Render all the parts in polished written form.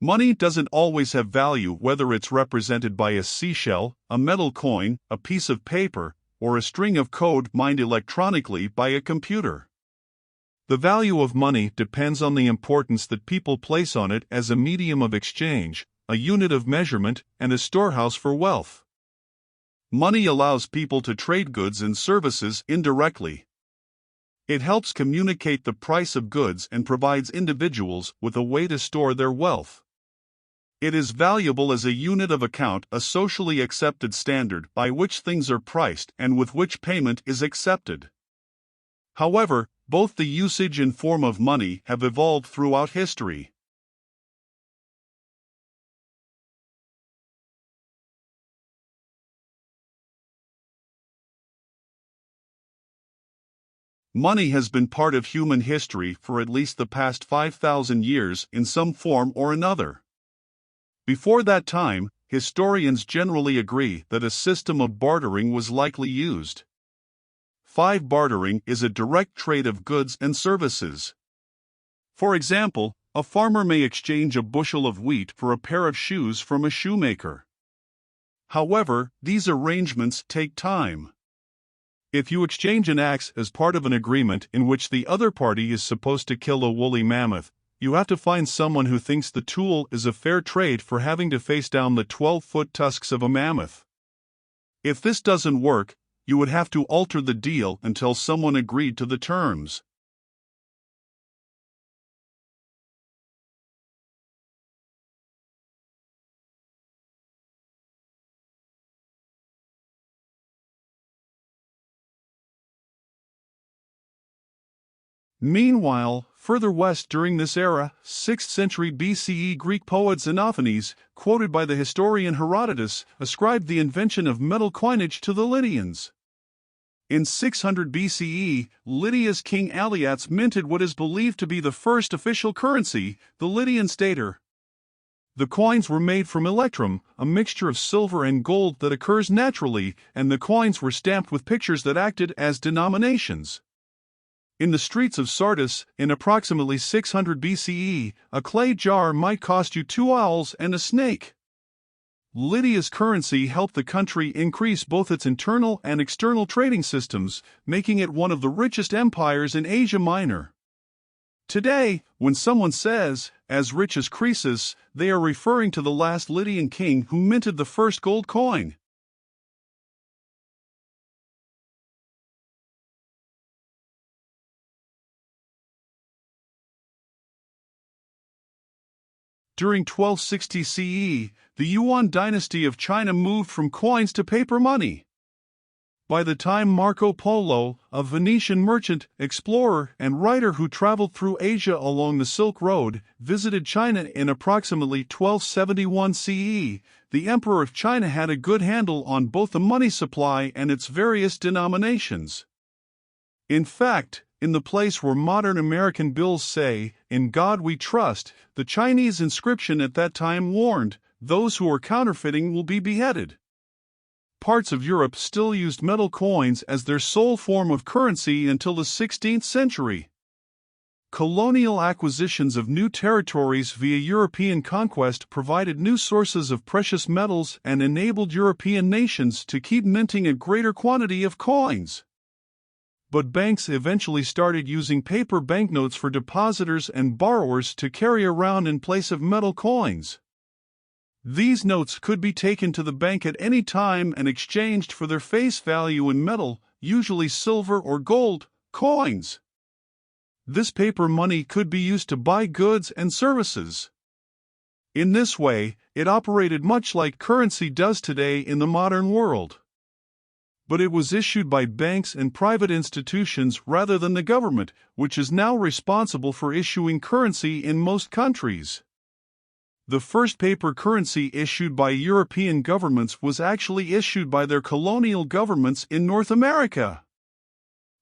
Money doesn't always have value, whether it's represented by a seashell, a metal coin, a piece of paper, or a string of code mined electronically by a computer. The value of money depends on the importance that people place on it as a medium of exchange, a unit of measurement, and a storehouse for wealth. Money allows people to trade goods and services indirectly. It helps communicate the price of goods and provides individuals with a way to store their wealth. It is valuable as a unit of account, a socially accepted standard by which things are priced and with which payment is accepted. However, both the usage and form of money have evolved throughout history. Money has been part of human history for at least the past 5,000 years in some form or another. Before that time, historians generally agree that a system of bartering was likely used. Bartering is a direct trade of goods and services. For example, a farmer may exchange a bushel of wheat for a pair of shoes from a shoemaker. However, these arrangements take time. If you exchange an axe as part of an agreement in which the other party is supposed to kill a woolly mammoth, you have to find someone who thinks the tool is a fair trade for having to face down the 12-foot tusks of a mammoth. If this doesn't work, you would have to alter the deal until someone agreed to the terms. Meanwhile, further west during this era, 6th century BCE Greek poet Xenophanes, quoted by the historian Herodotus, ascribed the invention of metal coinage to the Lydians. In 600 BCE, Lydia's king Alyattes minted what is believed to be the first official currency, the Lydian stater. The coins were made from electrum, a mixture of silver and gold that occurs naturally, and the coins were stamped with pictures that acted as denominations. In the streets of Sardis, in approximately 600 BCE, a clay jar might cost you 2 owls and a snake. Lydia's currency helped the country increase both its internal and external trading systems, making it one of the richest empires in Asia Minor. Today, when someone says, as rich as Croesus, they are referring to the last Lydian king who minted the first gold coin. During 1260 CE, the Yuan dynasty of China moved from coins to paper money. By the time Marco Polo, a Venetian merchant, explorer, and writer who traveled through Asia along the Silk Road, visited China in approximately 1271 CE, the Emperor of China had a good handle on both the money supply and its various denominations. In fact, in the place where modern American bills say, "In God we trust," the Chinese inscription at that time warned, "Those who are counterfeiting will be beheaded." Parts of Europe still used metal coins as their sole form of currency until the 16th century. Colonial acquisitions of new territories via European conquest provided new sources of precious metals and enabled European nations to keep minting a greater quantity of coins. But banks eventually started using paper banknotes for depositors and borrowers to carry around in place of metal coins. These notes could be taken to the bank at any time and exchanged for their face value in metal, usually silver or gold, coins. This paper money could be used to buy goods and services. In this way, it operated much like currency does today in the modern world. But it was issued by banks and private institutions rather than the government, which is now responsible for issuing currency in most countries. The first paper currency issued by European governments was actually issued by their colonial governments in North America.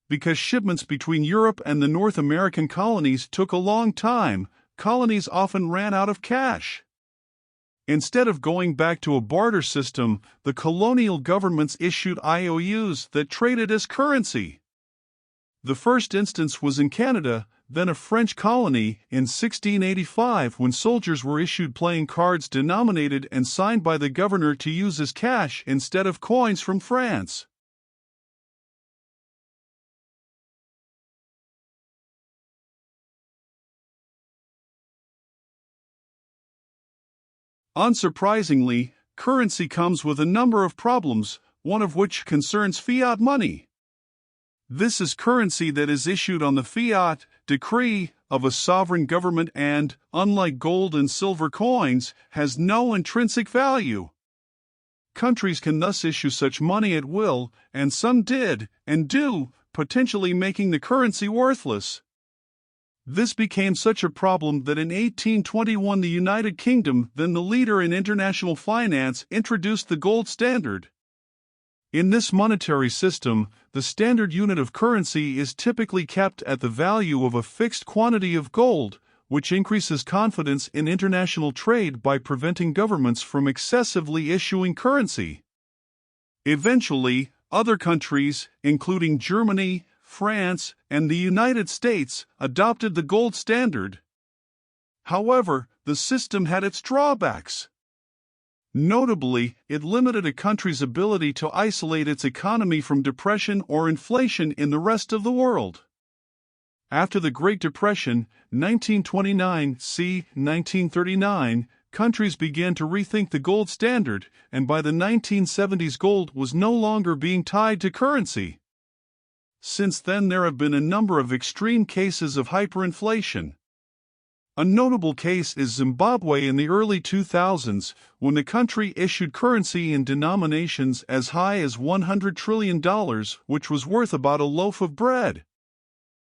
Because shipments between Europe and the North American colonies took a long time, colonies often ran out of cash. Instead of going back to a barter system, the colonial governments issued IOUs that traded as currency. The first instance was in Canada, then a French colony, in 1685 when soldiers were issued playing cards denominated and signed by the governor to use as cash instead of coins from France. Unsurprisingly, currency comes with a number of problems, one of which concerns fiat money. This is currency that is issued on the fiat decree of a sovereign government and, unlike gold and silver coins, has no intrinsic value. Countries can thus issue such money at will, and some did, and do, potentially making the currency worthless. This became such a problem that in 1821 the United Kingdom, then the leader in international finance, introduced the gold standard. In this monetary system, the standard unit of currency is typically kept at the value of a fixed quantity of gold, which increases confidence in international trade by preventing governments from excessively issuing currency. Eventually, other countries, including Germany, France, and the United States, adopted the gold standard. However, the system had its drawbacks. Notably, it limited a country's ability to isolate its economy from depression or inflation in the rest of the world. After the Great Depression, 1929–1939, countries began to rethink the gold standard, and by the 1970s gold was no longer being tied to currency. Since then there have been a number of extreme cases of hyperinflation. A notable case is Zimbabwe in the early 2000s, when the country issued currency in denominations as high as $100 trillion, which was worth about a loaf of bread.